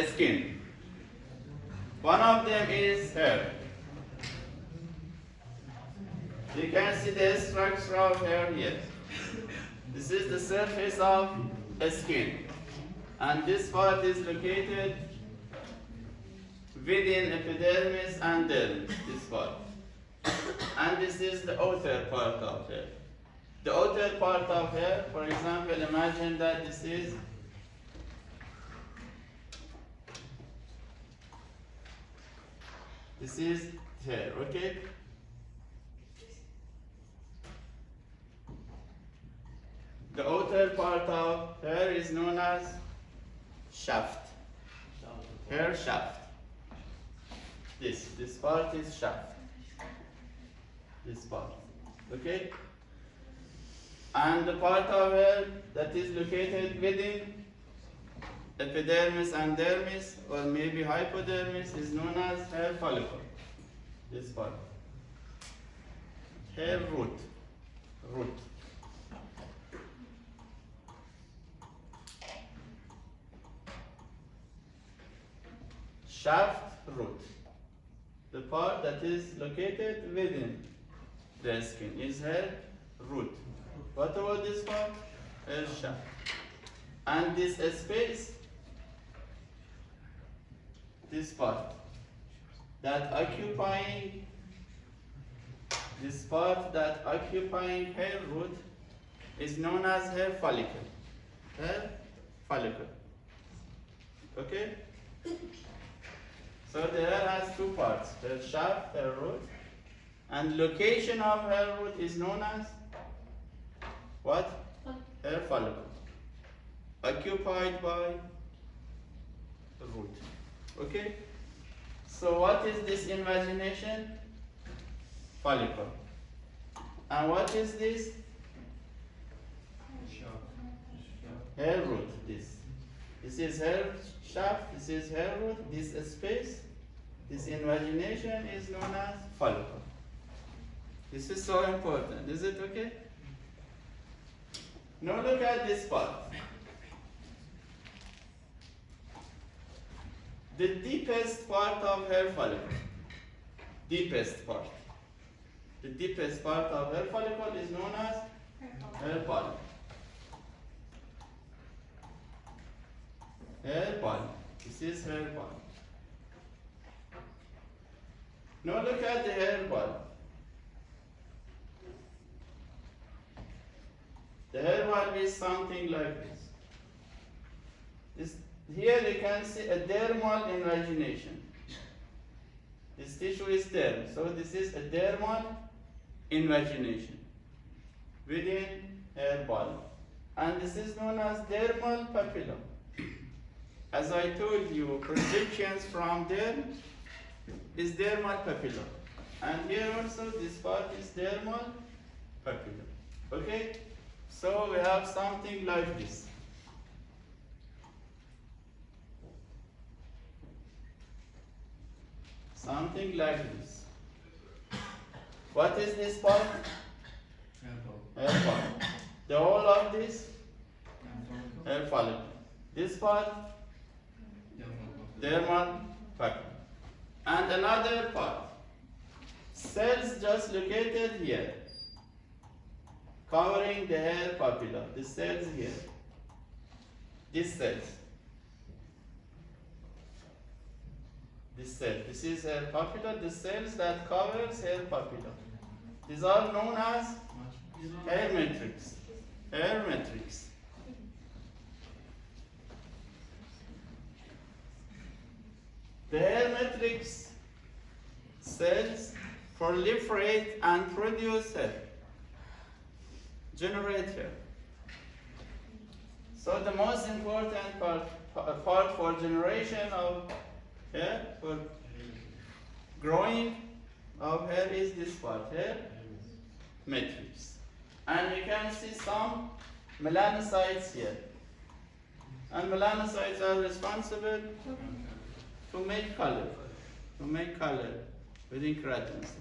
skin. One of them is hair. You can see the structure of hair here. This is the surface of skin. And this part is located within epidermis and dermis, this part. And this is the outer part of hair. The outer part of hair, for example, imagine that this is hair, okay? The outer part of hair is known as shaft. Hair shaft. This part is shaft. This part. Okay? And the part of hair that is located within epidermis and dermis, or maybe hypodermis, is known as hair follicle. This part. Hair root. Root. Shaft root. The part that is located within the skin is hair root. What about this part? Hair shaft. And this space, this part, that occupying hair root is known as hair follicle. Hair follicle. Okay? So the hair has two parts, hair shaft, hair root, and location of hair root is known as what? Hair follicle. Occupied by the root. Okay? So what is this invagination? Follicle. And what is this? Hair root. This is hair shaft, this is hair root, this space, this invagination is known as follicle. This is so important. Is it okay? Now look at this part. The deepest part of hair follicle. Deepest part. The deepest part of hair follicle is known as hair follicle. Hair follicle. This is hair follicle. Now look at the hair follicle. The hair follicle is something like this. Here you can see a dermal invagination. This tissue is derm, so this is a dermal invagination within hair follicle. And this is known as dermal papilla. As I told you, projections from derm is dermal papilla. And here also this part is dermal papilla. Okay? So we have something like this. Something like this. What is this part? Hair follicle. The whole of this? Hair follicle. This part? Dermal papilla. And another part. Cells just located here, covering the hair papilla. The cells here. These cells. This is hair papilla, the cells that covers hair papilla. These are known as hair matrix. Hair matrix. The hair matrix cells proliferate and produce hair. Generate hair. So the most important part for generation of hair, for growing of hair, is this part, hair matrix. And you can see some melanocytes here. And melanocytes are responsible to make color within keratinocytes.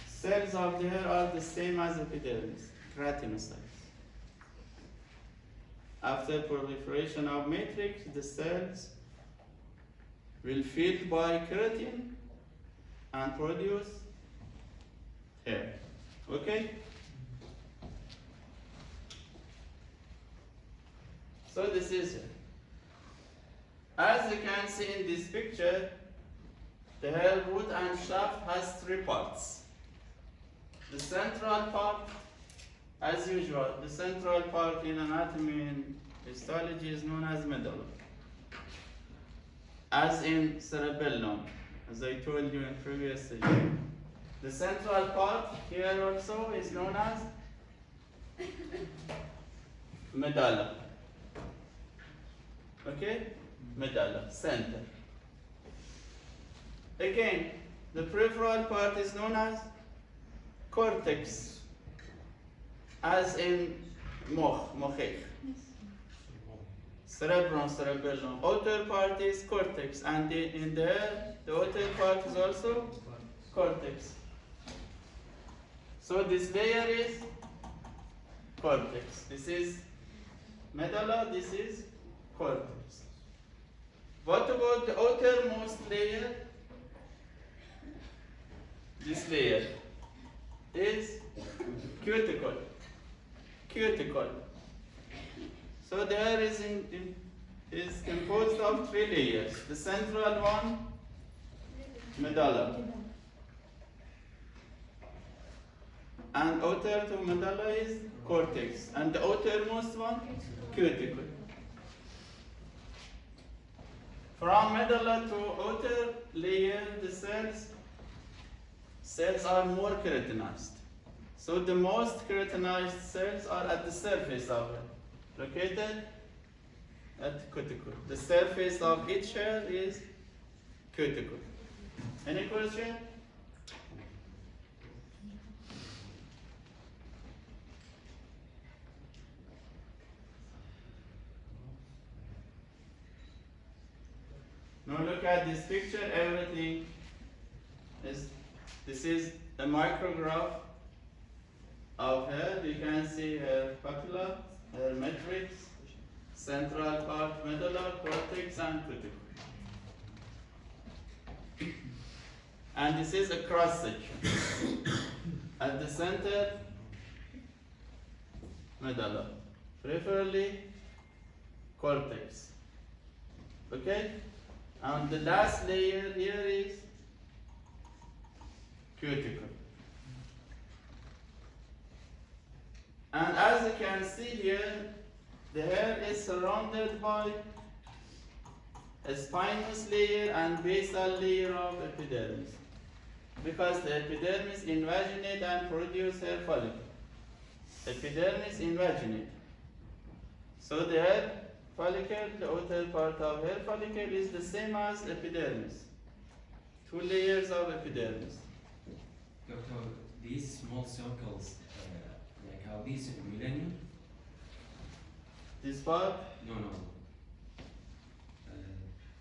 Cells of the hair are the same as epidermis, keratinocytes. After proliferation of matrix, the cells will filled by keratin and produce hair. Okay? So this is it. As you can see in this picture, the hair root and shaft has three parts. The central part, as usual, the central part in anatomy and histology is known as medulla. As in cerebellum, as I told you in previous session. The central part here also is known as medulla. Okay? Medulla, center. Again, the peripheral part is known as cortex, as in mochech. Cerebrum, cerebellum. Outer part is cortex, and in there, the outer part is also cortex. So this layer is cortex. This is medulla, this is cortex. What about the outermost layer? This layer is cuticle. Cuticle. So there is composed of three layers. The central one, medulla. And outer to medulla is cortex. And the outermost one, cuticle. From medulla to outer layer, the cells are more keratinized. So the most keratinized cells are at the surface of it, located at cuticle. The surface of each hair is cuticle. Any question? Now look at this picture, everything is, this is a micrograph of hair. You can see hair papilla, hair matrix, central part, medulla, cortex, and cuticle. And this is a cross section. At the center, medulla, peripherally, cortex. Okay? And the last layer here is cuticle. And as you can see here, the hair is surrounded by a spinous layer and basal layer of epidermis, because the epidermis invaginate and produce hair follicle. Epidermis invaginate. So the hair follicle, the outer part of hair follicle is the same as epidermis. Two layers of epidermis. Doctor, these small circles, like are these millennium? This part? No, no.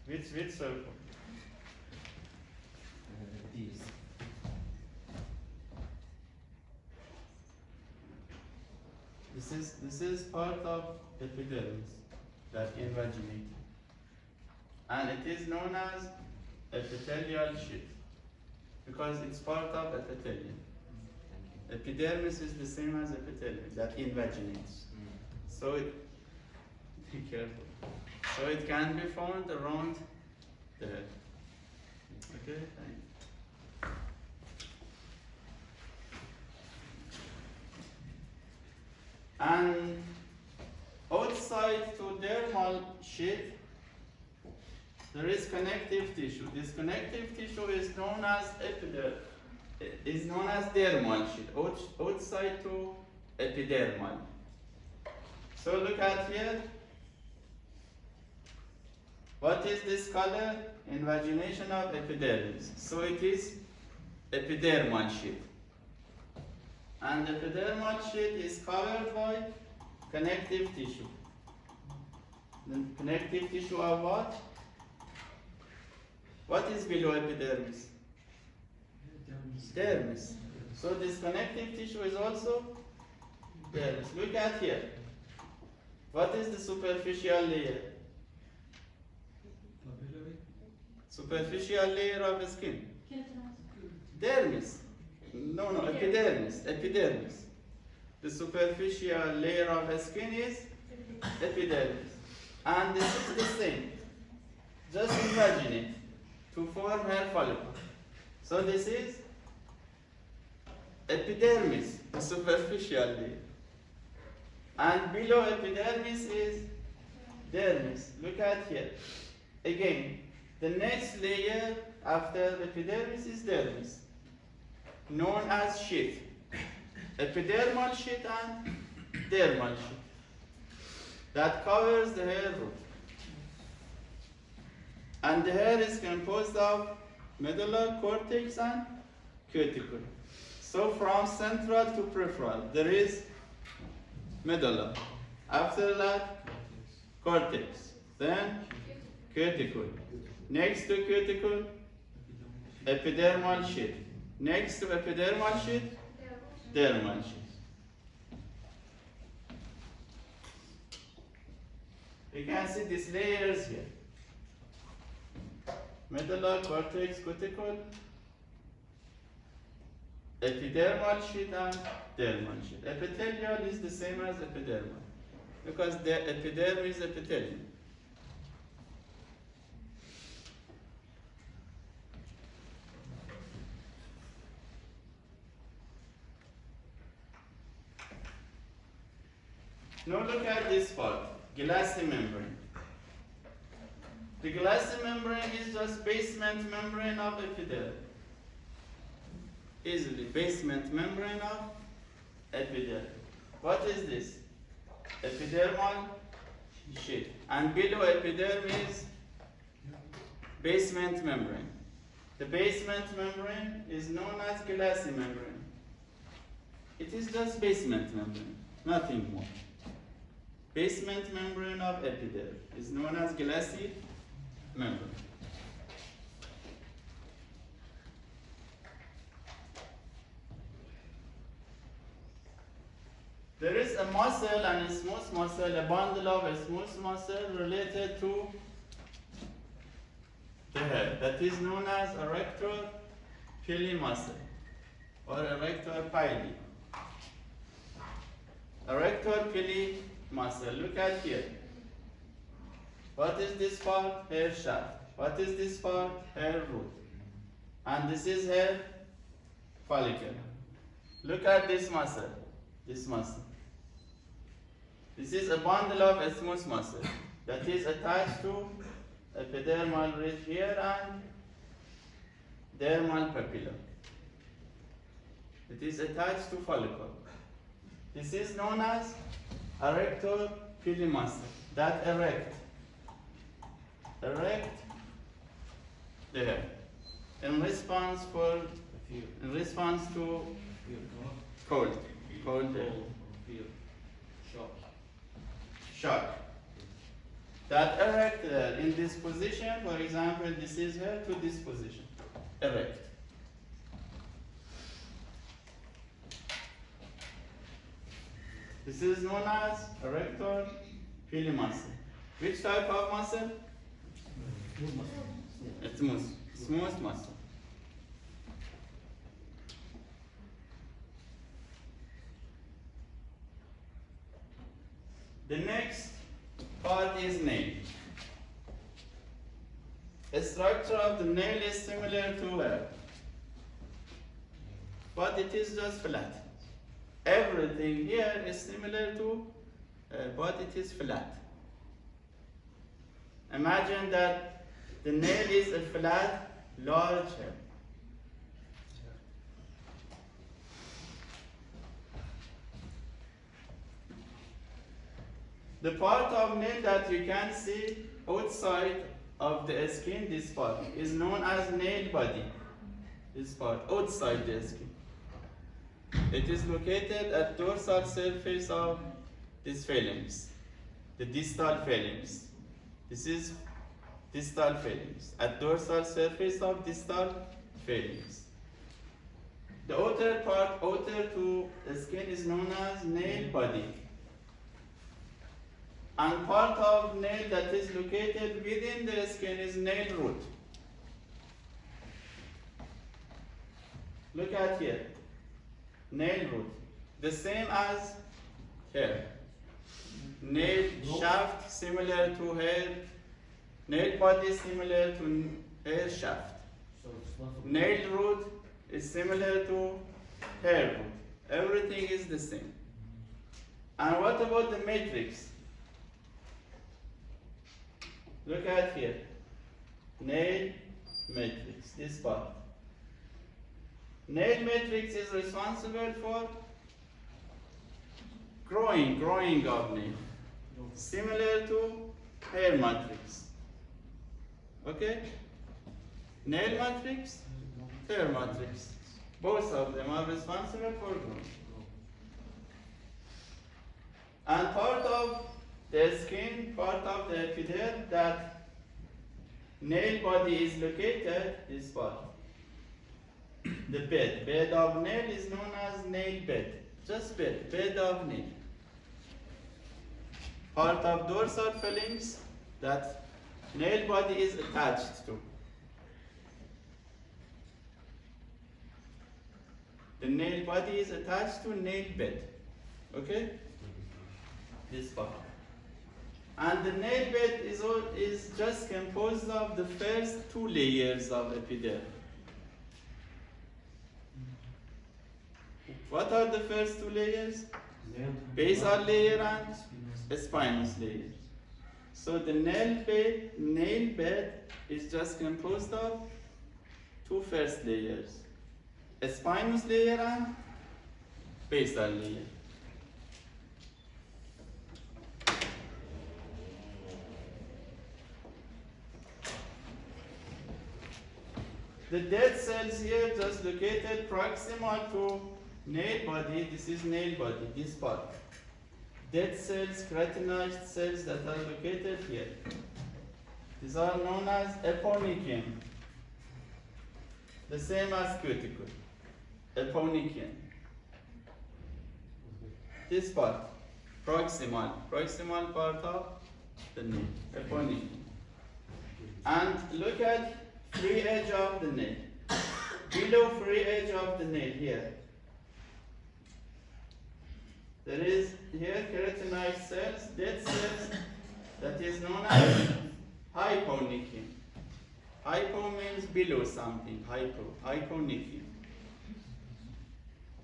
Which circle? These. This is part of epidermis that invaginate, and it is known as epithelial sheath because it's part of epithelium. Epidermis is the same as epithelium that invaginates. So be careful. So it can be found around the head. Okay, thank you. And outside to dermal sheath, there is connective tissue. This connective tissue is known as dermal sheath. Outside to epidermal. So look at here. What is this color? Invagination of epidermis. So it is epidermal sheath. And the epidermal sheath is covered by connective tissue. The connective tissue of what? What is below epidermis? Dermis. So this connective tissue is also dermis. Look at here. What is the superficial layer? Superficial layer of skin. Dermis. No, epidermis. Epidermis. The superficial layer of skin is epidermis. And this is the same. Just imagine it. To form hair follicle. So this is epidermis, the superficial layer. And below epidermis is dermis. Look at here. Again, the next layer after epidermis is dermis, known as sheath. Epidermal sheath and dermal sheath. That covers the hair root. And the hair is composed of medulla, cortex, and cuticle. So from central to peripheral, there is medulla. After that, cortex. Then cuticle. Next to cuticle, epidermal sheath. Next to epidermal sheath, dermal sheath. You can see these layers here. Medulla, cortex, cuticle, epidermal sheath and dermal sheath. Epithelial is the same as epidermal because the epidermis is epithelium. Now look at this part, glassy membrane. The glassy membrane is just basement membrane of epidermis. Easily, basement membrane of epidermis. What is this? Epidermal sheath. And below epidermis, basement membrane. The basement membrane is known as glassy membrane. It is just basement membrane, nothing more. Basement membrane of epidermis is known as glassy membrane. There is a muscle and a smooth muscle, a bundle of a smooth muscle related to the hair that is known as erector pili muscle or erector pili. Erector pili muscle. Look at here. What is this part? Hair shaft. What is this part? Hair root. And this is hair follicle. Look at this muscle. This muscle. This is a bundle of a smooth muscle that is attached to epidermal ridge here and dermal papilla. It is attached to follicle. This is known as erector pili muscle. That erect the hair in response to cold air. Shock. That erect in this position, for example, this is here to this position. Erect. This is known as erector pili muscle. Which type of muscle? It's smooth muscle. The next part is nail. The structure of the nail is similar to hair, but it is just flat. Everything here is similar to hair, but it is flat. Imagine that the nail is a flat, large hair. The part of nail that you can see outside of the skin, this part, is known as nail body. This part, outside the skin. It is located at dorsal surface of these phalanx, the distal phalanx. This is distal phalanx, at dorsal surface of distal phalanx. The outer part, outer to the skin, is known as nail body. And part of nail that is located within the skin is nail root. Look at here. Nail root. The same as hair. Nail shaft similar to hair. Nail body similar to hair shaft. So it's not for Nail root is similar to hair root. Everything is the same. And what about the matrix? Look at here. Nail matrix, this part. Nail matrix is responsible for growing of nail. Similar to hair matrix. Okay? Nail matrix, hair matrix. Both of them are responsible for growth. And part of the skin, part of the epidermis that nail body is located, this part. The bed of nail is known as nail bed. Just bed of nail. Part of dorsal phalanx that nail body is attached to. The nail body is attached to nail bed. Okay? This part. And the nail bed is just composed of the first two layers of epidermis. What are the first two layers? Basal layer and spinous layer. So the nail bed is just composed of two first layers. A spinous layer and basal layer. The dead cells here just located proximal to nail body. This is nail body, this part. Dead cells, keratinized cells that are located here. These are known as eponychium. The same as cuticle. Eponychium. This part, proximal part of the nail, eponychium. And look at free edge of the nail. Below free edge of the nail here. There is here keratinized cells, dead cells, that is known as hyponychium. Hypo means below something, hyponychium.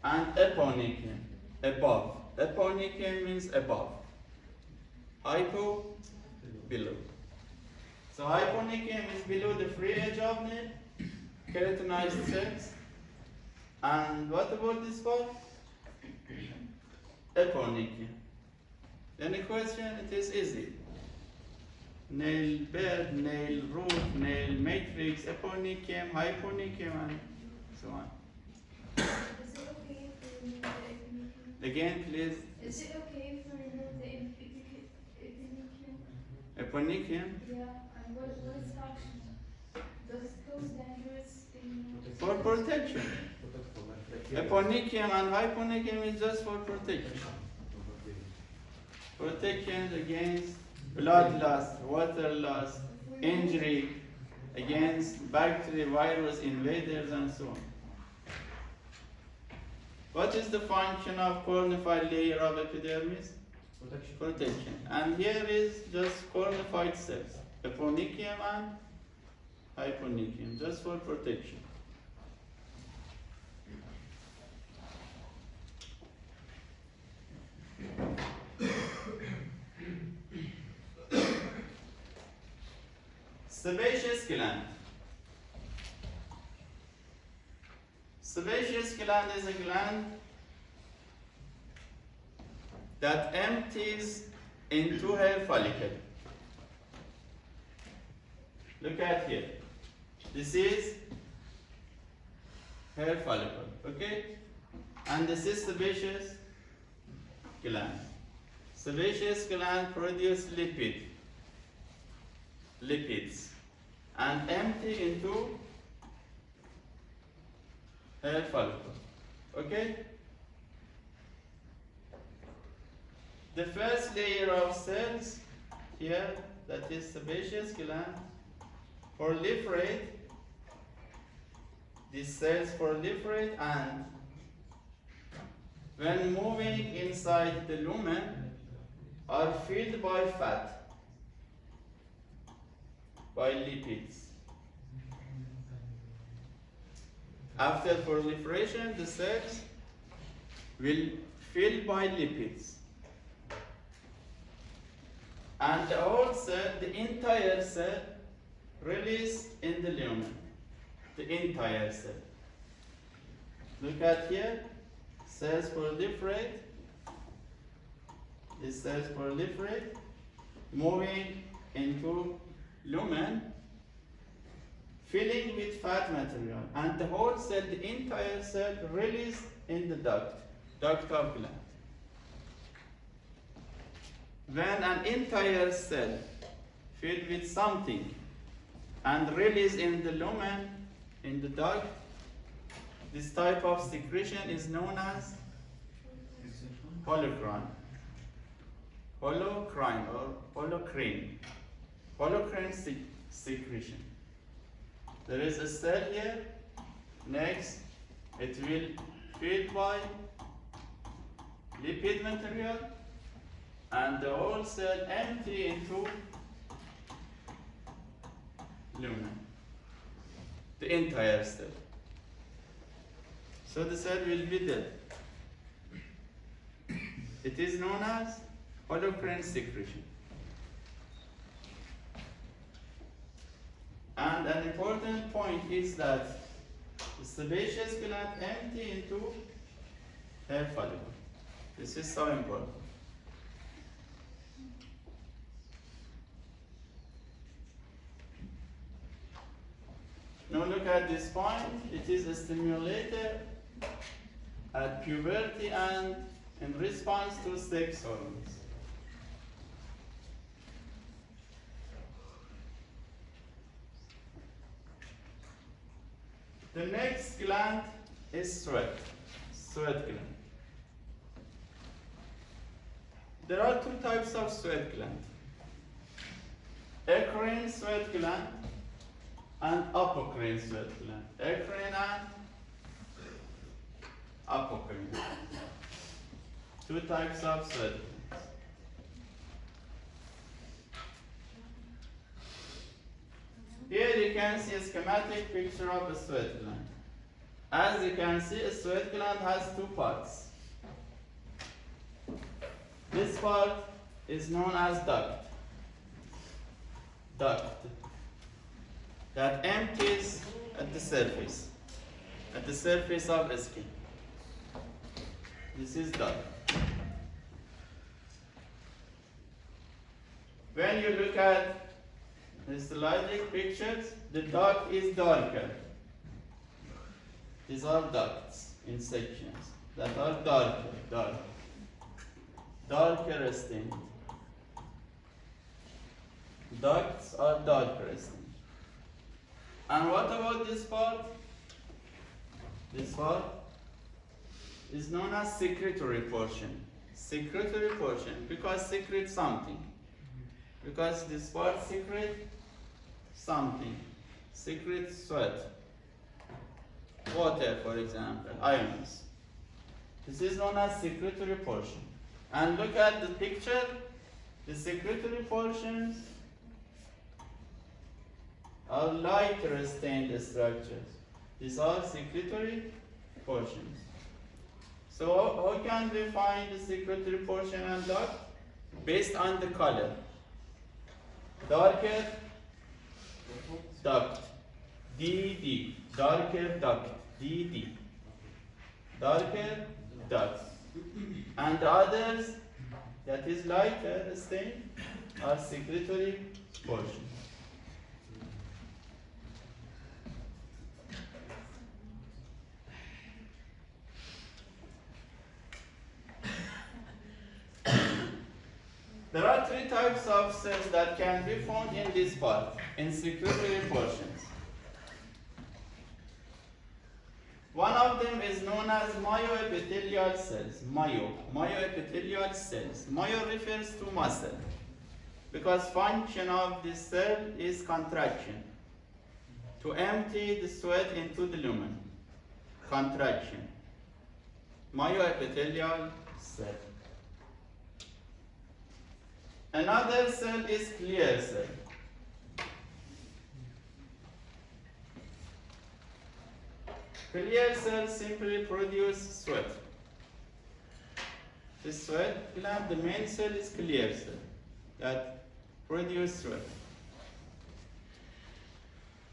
And eponychium, above. Eponychium means above. Hypo, below. So hyponychium is below the free edge of nail, keratinized cells. And what about this part? Eponychium. Any question? It is easy. Nail bed, nail root, nail matrix, eponychium, hyponychium, and so on. Is it okay if we remove the eponychium? Again, please. Is it okay if we remove the eponychium? Eponychium. Yeah, and what is function? Does it cause dangerous thing? For protection. Eponychium and hyponychium is just for protection. Protection against blood loss, water loss, injury, against bacteria, virus, invaders, and so on. What is the function of cornified layer of epidermis? Protection. And here is just cornified cells, eponychium and hyponychium, just for protection. Sebaceous gland. Sebaceous gland is a gland that empties into hair follicle. Look at here. This is hair follicle, okay? And this is sebaceous gland. Sebaceous gland produce lipids and empty into hair follicle, okay? The first layer of cells here, that is sebaceous gland, proliferate. These cells proliferate, and when moving inside the lumen are filled by fat, by lipids. After proliferation, the cells will fill by lipids. And the whole cell, the entire cell, release in the lumen. The entire cell. Look at here, cells proliferate. These cells proliferate, moving into lumen, filling with fat material, and the whole cell, the entire cell, released in the duct of gland. When an entire cell filled with something and released in the lumen, in the duct, this type of secretion is known as holocrine. Holocrine or holocrine. Holocrine secretion. There is a cell here. Next, it will filled by lipid material, and the whole cell empty into lumen. The entire cell. So the cell will be dead. It is known as holocrine secretion. And an important point is that the sebaceous gland empty into hair follicle. This is so important. Now look at this point. It is stimulated at puberty and in response to sex hormones. The next gland is sweat gland. There are two types of sweat gland: eccrine sweat gland and apocrine sweat gland. Eccrine and apocrine. Two types of sweat glands. Here you can see a schematic picture of a sweat gland. As you can see, a sweat gland has two parts. This part is known as duct. That empties at the surface of the skin. This is duct. When you look at the histologic pictures, the duct is darker. These are ducts in sections that are darker stained. Ducts are darker stained. And what about this part? This part is known as secretory portion. Secretory portion, because secrete something. Because this part secrete something. Secrete sweat. Water, for example, ions. This is known as secretory portion. And look at the picture. The secretory portions are lighter stained structures. These are secretory portions. So how can we find the secretory portion and duct? Based on the color. Darker duct, DD. Darker duct, DD. Darker duct. And the others, that is lighter stained, are secretory portions. There are three types of cells that can be found in this part, in secretory portions. One of them is known as myoepithelial cells. Myoepithelial cells. Myo refers to muscle. Because function of this cell is contraction. To empty the sweat into the lumen. Contraction. Myoepithelial cell. Another cell is clear cell. Clear cells simply produce sweat. The sweat gland, the main cell is clear cell that produce sweat.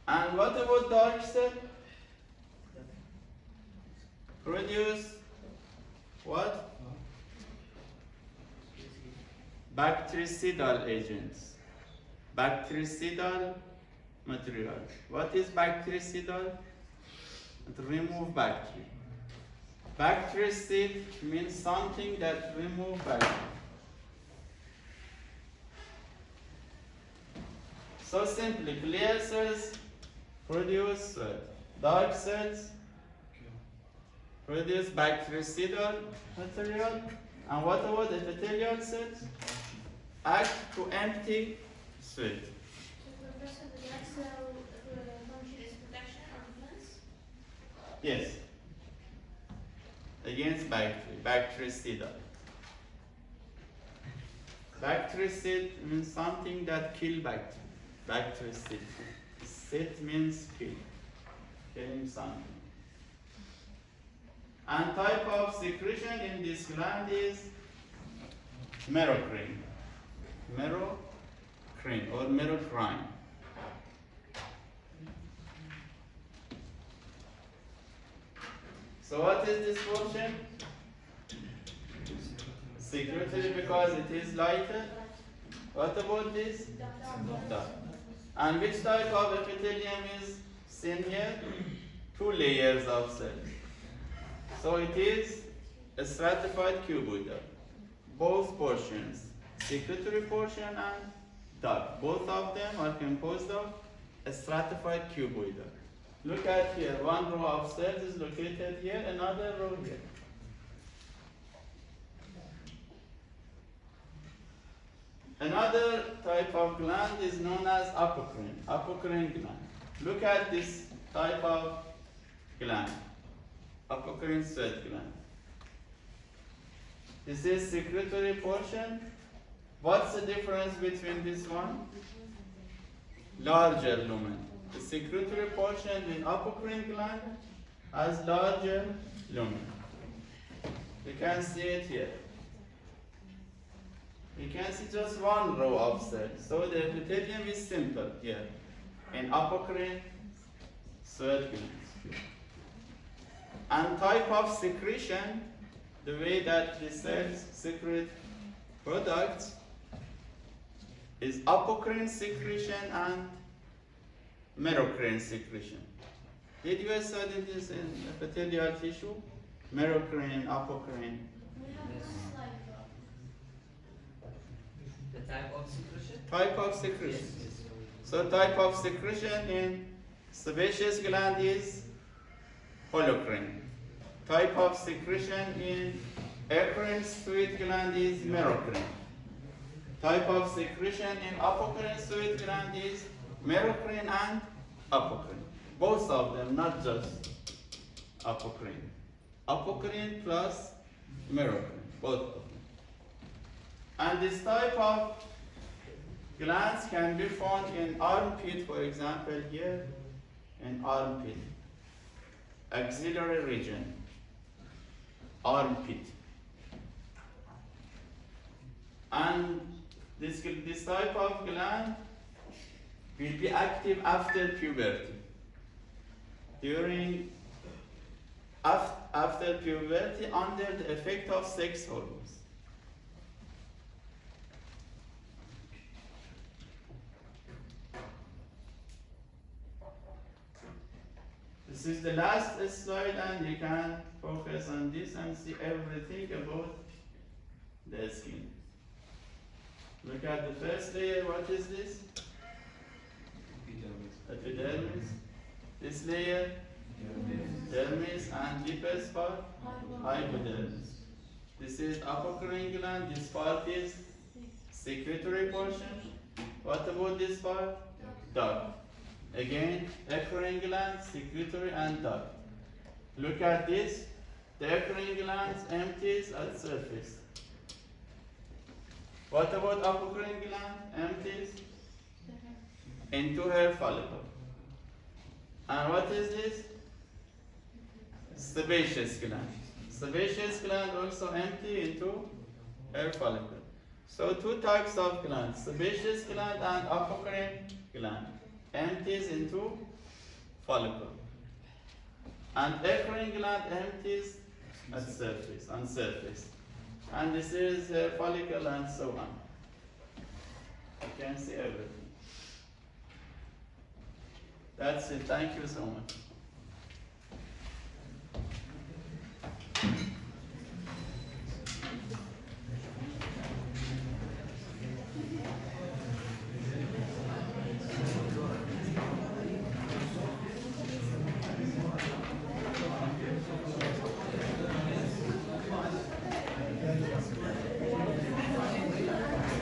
And what about dark cell? Produce what? Bactericidal agents. Bactericidal material. What is bactericidal? To remove bacteria. Bactericid means something that removes bacteria. So simply, clear cells produce sweat. Dark cells produce bactericidal material. And what about epithelial cells? Act to empty sweat. So Professor, the black cell function is protection or defense? Yes. Against bactericidal. Bactericid means something that kills bacteria. Bactericid. Cid means kill. Killing something. And type of secretion in this gland is merocrine. Merocrine or merocrine. So what is this portion? Secretory because it is lighter. What about this? Duct. And which type of epithelium is seen here? 2 layers of cells. So it is a stratified cuboidal. Both portions, secretory portion and duct, both of them are composed of a stratified cuboidal. Look at here, one row of cells is located here, another row here. Another type of gland is known as apocrine gland. Look at this type of gland, apocrine sweat gland. This is secretory portion. What's the difference between this one? Larger lumen. The secretory portion in apocrine gland has larger lumen. You can see it here. You can see just one row of cells. So the epithelium is simple here in apocrine sweat glands. And type of secretion, the way that the cells secrete products, is apocrine secretion and merocrine secretion. Did you study this in epithelial tissue? Merocrine, apocrine. We have this slide. The type of secretion? Type of secretion. Yes. So type of secretion in sebaceous gland is holocrine. Type of secretion in eccrine sweat gland is merocrine. Type of secretion in apocrine sweat gland is merocrine and apocrine. Both of them, not just apocrine. Apocrine plus merocrine, both of them. And this type of glands can be found in armpit, for example, here in armpit, axillary region, armpit. And this type of gland will be active after puberty. After puberty, under the effect of sex hormones. This is the last slide, and you can focus on this and see everything about the skin. Look at the first layer. What is this? Epidermis. This layer, dermis, and deepest part, hypodermis. This is apocrine gland. This part is secretory portion. What about this part? Duct. Again, occurring gland, secretory, and duct. Look at this. The occurring gland empties at surface. What about apocrine gland? Empties into hair follicle. And what is this? Sebaceous gland. Sebaceous gland also empty into hair follicle. So two types of glands, sebaceous gland and apocrine gland, empties into follicle. And occurring gland empties at surface, on surface. And this is hair follicle and so on. You can see everything. That's it. Thank you so much.